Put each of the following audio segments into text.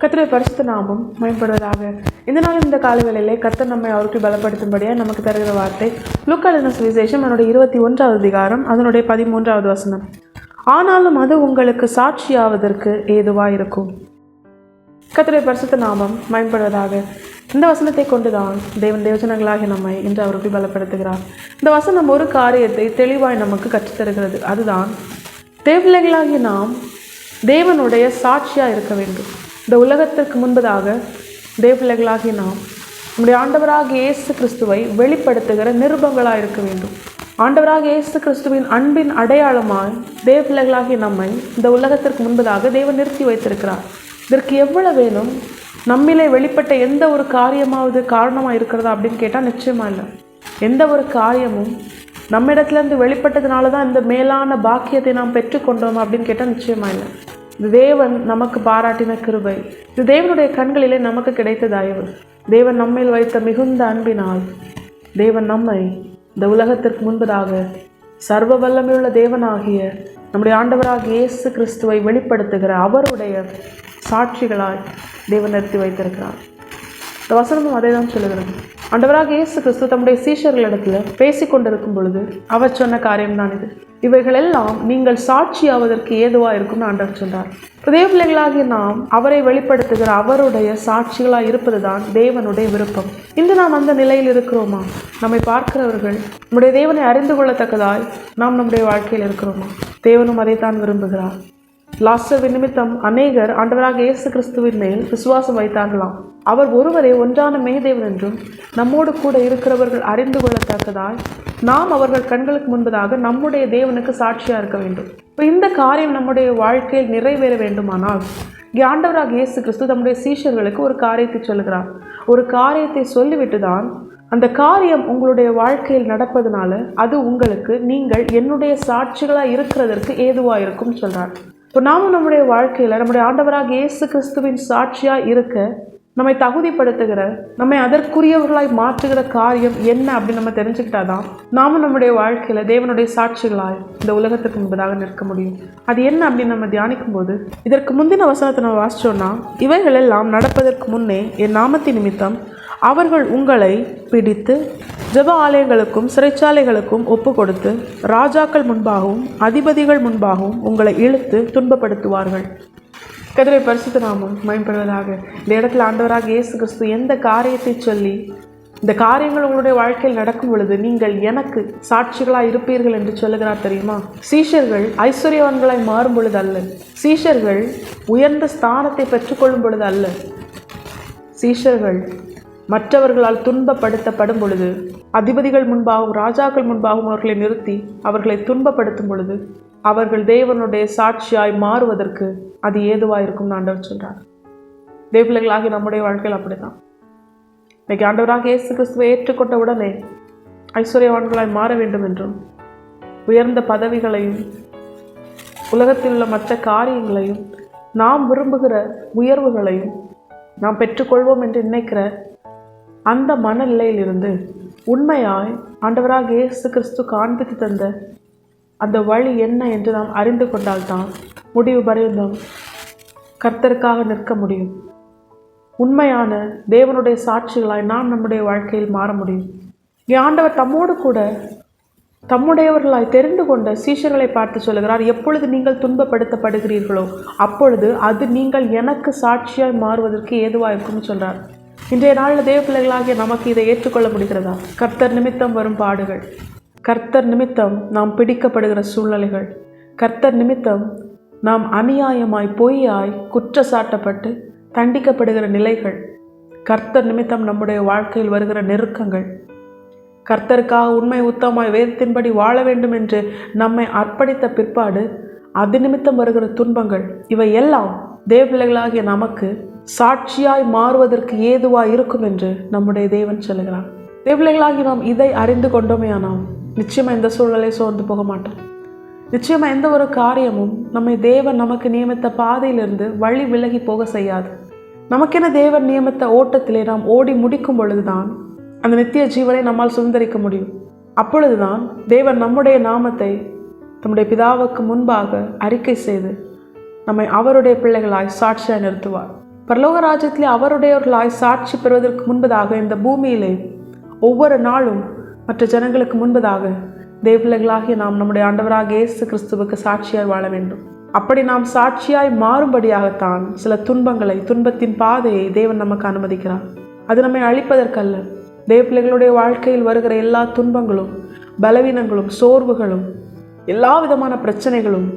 கர்த்தருடைய பரிசுத்த நாமம் மேம்படுவதாக. இந்த நாள் இந்த காலவேளையிலே கர்த்தர் நம்மை அவருக்கு பலப்படுத்தும்படியாக நமக்கு தருகிற வார்த்தை லூக்கா எழுதின சுவிசேஷம் அதனுடைய 21வது அதிகாரம் அதனுடைய 13வது வசனம். ஆனாலும் அது உங்களுக்கு சாட்சியாவதற்கு ஏதுவாயிருக்கும். கர்த்தருடைய பரிசுத்த நாமம் மேம்படுவதாக. இந்த வசனத்தை கொண்டுதான் தேவன் தேவஜனங்களாகி நம்மை இன்று அவருக்கு பலப்படுத்துகிறார். இந்த வசனம் ஒரு காரியத்தை தெளிவாய் நமக்கு கற்றுத்தருகிறது. அதுதான் தேவபிள்ளைகளாகி நாம் தேவனுடைய சாட்சியாக இருக்க வேண்டும். இந்த உலகத்திற்கு முன்பதாக தேவபிள்ளைகளாகி நாம் நம்முடைய ஆண்டவராகிய இயேசு கிறிஸ்துவை வெளிப்படுத்துகிற நிருபங்களாக இருக்க வேண்டும். ஆண்டவராகிய இயேசு கிறிஸ்துவின் அன்பின் அடையாளமாய் தேவபிள்ளைகளாகி நம்மை இந்த உலகத்திற்கு முன்பதாக தேவன் நிறுத்தி வைத்திருக்கிறார். இதற்கு எவ்வளவு வேணும்? நம்மிலே வெளிப்பட்ட எந்த ஒரு காரியமாவது காரணமாக இருக்கிறதா அப்படின்னு கேட்டால் நிச்சயமாக இல்லை. எந்த ஒரு காரியமும் நம்மிடத்துலேருந்து வெளிப்பட்டதுனால தான் இந்த மேலான பாக்கியத்தை நாம் பெற்றுக்கொண்டோம் அப்படின்னு கேட்டால் நிச்சயமாக இல்லை. இது தேவன் நமக்கு பாராட்டின கிருபை. இது தேவனுடைய கண்களிலே நமக்கு கிடைத்த தயவு. தேவன் நம்மேல் வைத்த மிகுந்த அன்பினால் தேவன் நம்மை இந்த உலகத்திற்கு முன்பதாக சர்வ வல்லமையுள்ள தேவனாகிய நம்முடைய ஆண்டவராகிய இயேசு கிறிஸ்துவை வெளிப்படுத்துகிற அவருடைய சாட்சிகளாய் தேவன் நிறுத்தி வைத்திருக்கிறார். இந்த வசனமும் அதை தான் சொல்லுகிறது. ஆண்டவராகிய இயேசு கிறிஸ்து தம்முடைய சீஷர்களிடத்தில் பேசி கொண்டிருக்கும் பொழுது அவர் சொன்ன காரியம்தான் இது. இவைகளெல்லாம் நீங்கள் சாட்சியாவதற்கு ஏதுவாக இருக்கும்னு ஆண்டவர் சொன்னார். தேவபிள்ளைகளாகிய நாம் அவரை வெளிப்படுத்துகிற அவருடைய சாட்சிகளாக இருப்பது தான் தேவனுடைய விருப்பம். இன்று நாம் அந்த நிலையில் இருக்கிறோமா? நம்மை பார்க்கிறவர்கள் நம்முடைய தேவனை அறிந்து கொள்ளத்தக்கதாய் நாம் நம்முடைய வாழ்க்கையில் இருக்கிறோமா? தேவனும் அதைத்தான் விரும்புகிறார். லாசர் நிமித்தம் அநேகர் ஆண்டவராகிய இயேசு கிறிஸ்துவின் மேல் விசுவாசம் வைத்தார்களாம். அவர் ஒருவரே ஒன்றான மேதேவன் என்றும் நம்மோடு கூட இருக்கிறவர்கள் அறிந்து கொள்ளத்தக்கதாய் நாம் அவர்கள் கண்களுக்கு முன்பதாக நம்முடைய தேவனுக்கு சாட்சியாக இருக்க வேண்டும். இப்போ இந்த காரியம் நம்முடைய வாழ்க்கையில் நிறைவேற வேண்டுமானால் ஆண்டவராகிய இயேசு கிறிஸ்து நம்முடைய சீஷர்களுக்கு ஒரு காரியத்தை சொல்லுகிறார். ஒரு காரியத்தை சொல்லிவிட்டு தான் அந்த காரியம் உங்களுடைய வாழ்க்கையில் நடப்பதனால அது உங்களுக்கு நீங்கள் என்னுடைய சாட்சிகளாக இருக்கிறதற்கு ஏதுவாக இருக்கும் சொல்கிறார். இப்போ நாமும் நம்முடைய வாழ்க்கையில் நம்முடைய ஆண்டவராகிய இயேசு கிறிஸ்துவின் சாட்சியாக இருக்க நம்மை தகுதிப்படுத்துகிற நம்மை அதற்குரியவர்களாய் மாற்றுகிற காரியம் என்ன அப்படின்னு நம்ம தெரிஞ்சுக்கிட்டாதான் நாமும் நம்முடைய வாழ்க்கையில் தேவனுடைய சாட்சிகளாய் இந்த உலகத்துக்கு முன்பதாக நிற்க முடியும். அது என்ன அப்படின்னு நம்ம தியானிக்கும் போது இதற்கு முந்தின வசனத்தை நம்ம வாசிச்சோம்னா, இவைகள் எல்லாம் நடப்பதற்கு முன்னே என் நாமத்தின் நிமித்தம் அவர்கள் உங்களை பிடித்து ஜெப ஆலயங்களுக்கும் சிறைச்சாலைகளுக்கும் ஒப்பு கொடுத்து ராஜாக்கள் முன்பாகவும் அதிபதிகள் முன்பாகவும் உங்களை இழுத்து துன்பப்படுத்துவார்கள். கர்த்தருடைய பரிசுத்த நாமம் மகிமைப்படுவதாக. இந்த இடத்துல ஆண்டவராகிய இயேசு கிறிஸ்து எந்த காரியத்தை சொல்லி இந்த காரியங்கள் உங்களுடைய வாழ்க்கையில் நடக்கும் பொழுது நீங்கள் எனக்கு சாட்சிகளாக இருப்பீர்கள் என்று சொல்லுகிறார் தெரியுமா? சீஷர்கள் ஐஸ்வர்யவான்களாய் மாறும் பொழுது அல்ல, சீஷர்கள் உயர்ந்த ஸ்தானத்தை பெற்றுக்கொள்ளும் பொழுது அல்ல, சீஷர்கள் மற்றவர்களால் துன்பப்படுத்தப்படும் பொழுது, அதிபதிகள் முன்பாகவும் ராஜாக்கள் முன்பாகவும் அவர்களை நிறுத்தி அவர்களை துன்பப்படுத்தும் பொழுது அவர்கள் தேவனுடைய சாட்சியாய் மாறுவதற்கு அது ஏதுவாக இருக்கும்னு ஆண்டவர் சொல்கிறார். தேவபிள்ளைகளாகி நம்முடைய வாழ்க்கையில் அப்படிதான். இன்னைக்கு ஆண்டவராக இயேசு கிறிஸ்துவை ஏற்றுக்கொண்ட உடனே ஐஸ்வர்யவான்களாய் மாற வேண்டும் என்றும் உயர்ந்த பதவிகளையும் உலகத்தில் உள்ள மற்ற காரியங்களையும் நாம் விரும்புகிற உயர்வுகளையும் நாம் பெற்றுக்கொள்வோம் என்று நினைக்கிற அந்த மனநிலையிலிருந்து உண்மையாய் ஆண்டவராக இயேசு கிறிஸ்து காண்பித்து தந்த அந்த வழி என்ன என்று நாம் அறிந்து கொண்டால்தான் முடிவு பரியந்தம் கர்த்தருக்காக நிற்க முடியும். உண்மையான தேவனுடைய சாட்சிகளாய் நாம் நம்முடைய வாழ்க்கையில் மாற முடியும். ஆண்டவர் தம்மோடு கூட தம்முடையவர்களாய் தெரிந்து கொண்ட சீஷர்களை பார்த்து சொல்லுகிறார், எப்பொழுது நீங்கள் துன்பப்படுத்தப்படுகிறீர்களோ அப்பொழுது அது நீங்கள் எனக்கு சாட்சியாய் மாறுவதற்கு ஏதுவாக இருக்கும்னு சொல்கிறார். இன்றைய நாளில் தேவ பிள்ளைகளாகிய நமக்கு இதை ஏற்றுக்கொள்ள முடிகிறதா? கர்த்தர் நிமித்தம் வரும் பாடுகள், கர்த்தர் நிமித்தம் நாம் பிடிக்கப்படுகிற சூழ்நிலைகள், கர்த்தர் நிமித்தம் நாம் அநியாயமாய் பொய்யாய் குற்றச்சாட்டப்பட்டு தண்டிக்கப்படுகிற நிலைகள், கர்த்தர் நிமித்தம் நம்முடைய வாழ்க்கையில் வருகிற நெருக்கங்கள், கர்த்தருக்காக உண்மை உத்தமாய் வேதத்தின்படி வாழ வேண்டும் என்று நம்மை அர்ப்பணித்த பிற்பாடு அது நிமித்தம் வருகிற துன்பங்கள், இவை எல்லாம் தேவ பிள்ளைகளாகிய நமக்கு சாட்சியாய் மாறுவதற்கு ஏதுவாக இருக்கும் என்று நம்முடைய தேவன் சொல்லுகிறார். தேவ பிள்ளைகளாகி நாம் இதை அறிந்து கொண்டோமே ஆனால் நிச்சயமாக இந்த சூழலை சோர்ந்து போக மாட்டோம். நிச்சயமாக எந்த ஒரு காரியமும் நம்மை தேவன் நமக்கு நியமித்த பாதையிலிருந்து வழி விலகி போக செய்யாது. நமக்கென தேவன் நியமித்த ஓட்டத்திலே நாம் ஓடி முடிக்கும் பொழுதுதான் அந்த நித்திய ஜீவனை நம்மால் சுதந்திரிக்க முடியும். அப்பொழுதுதான் தேவன் நம்முடைய நாமத்தை தம்முடைய பிதாவுக்கு முன்பாக அறிக்கை செய்து நம்மை அவருடைய பிள்ளைகளாய் சாட்சியாய் நிறுத்துவார். பரலோக ராஜ்யத்திலே அவருடையவர்களாய் சாட்சி பெறுவதற்கு முன்பதாக இந்த பூமியிலே ஒவ்வொரு நாளும் மற்ற ஜனங்களுக்கு முன்பதாக தேவபிள்ளைகளாகிய நாம் நம்முடைய ஆண்டவராக இயேசு கிறிஸ்துவுக்கு சாட்சியாய் வாழ வேண்டும். அப்படி நாம் சாட்சியாய் மாறும்படியாகத்தான் சில துன்பத்தின் பாதையை தேவன் நமக்கு அனுமதிக்கிறார். அது நம்மை அழிப்பதற்கல்ல. தேவபிள்ளைகளுடைய வாழ்க்கையில் வருகிற எல்லா துன்பங்களும், பலவீனங்களும், சோர்வுகளும், எல்லா விதமான பிரச்சனைகளும்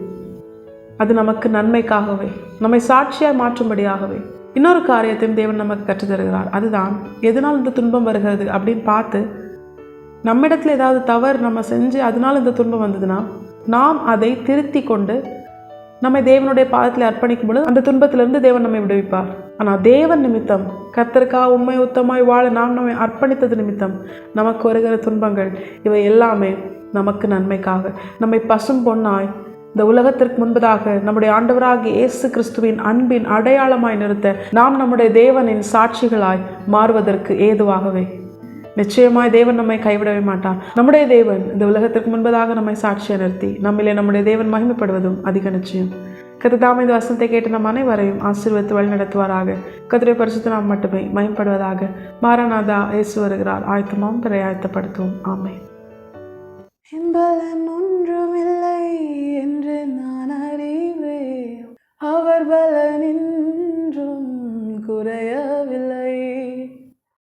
அது நமக்கு நன்மைக்காகவே, நம்மை சாட்சியாய் மாற்றும்படியாகவே. இன்னொரு காரியத்தையும் தேவன் நமக்கு கற்றுத்தருகிறார். அதுதான், எதனால் இந்த துன்பம் வருகிறது அப்படின்னு பார்த்து நம்மிடத்தில் ஏதாவது தவறு நம்ம செஞ்சு அதனால் இந்த துன்பம் வந்ததுன்னா நாம் அதை திருத்தி கொண்டு நம்மை தேவனுடைய பாதத்தில் அர்ப்பணிக்கும் பொழுது அந்த துன்பத்திலிருந்து தேவன் நம்மை விடுவிப்பார். ஆனால் தேவன் நிமித்தம், கர்த்தருக்காக உண்மை உத்தமாய் வாழ நாம் நம்மை அர்ப்பணித்தது நிமித்தம் நமக்கு வருகிற துன்பங்கள் இவை எல்லாமே நமக்கு நன்மைக்காக, நம்மை பசும் பொன்னாய் இந்த உலகத்திற்கு முன்பதாக நம்முடைய ஆண்டவராகிய இயேசு கிறிஸ்துவின் அன்பின் அடையாளமாய் நிறுத்த நாம் நம்முடைய தேவனின் சாட்சிகளாய் மாறுவதற்கு ஏதுவாகவே. நிச்சயமாய் தேவன் நம்மை கைவிடவே மாட்டார். நம்முடைய தேவன் இந்த உலகத்திற்கு முன்பதாக நம்மை சாட்சியை நிறுத்தி நம்மிலே நம்முடைய தேவன் மகிமைப்படுவதும் அதிக நிச்சயம். கர்த்தர் இந்த வசனத்தை கேட்டு நம் அனைவரையும் ஆசீர்வதித்து வழி நடத்துவாராக. கர்த்தருடைய பரிசுத்த நாமம் மட்டுமே மகிமைப்படுவதாக. மாரநாதா, இயேசு வருகிறார். ஆயத்தமாம், பிறை ஆயத்தப்படுத்துவோம். ஆமென். பலன் ஒன்றுமில்லை என்று நான் அறிவேன், அவர் பலனின்றும் குறையவில்லை.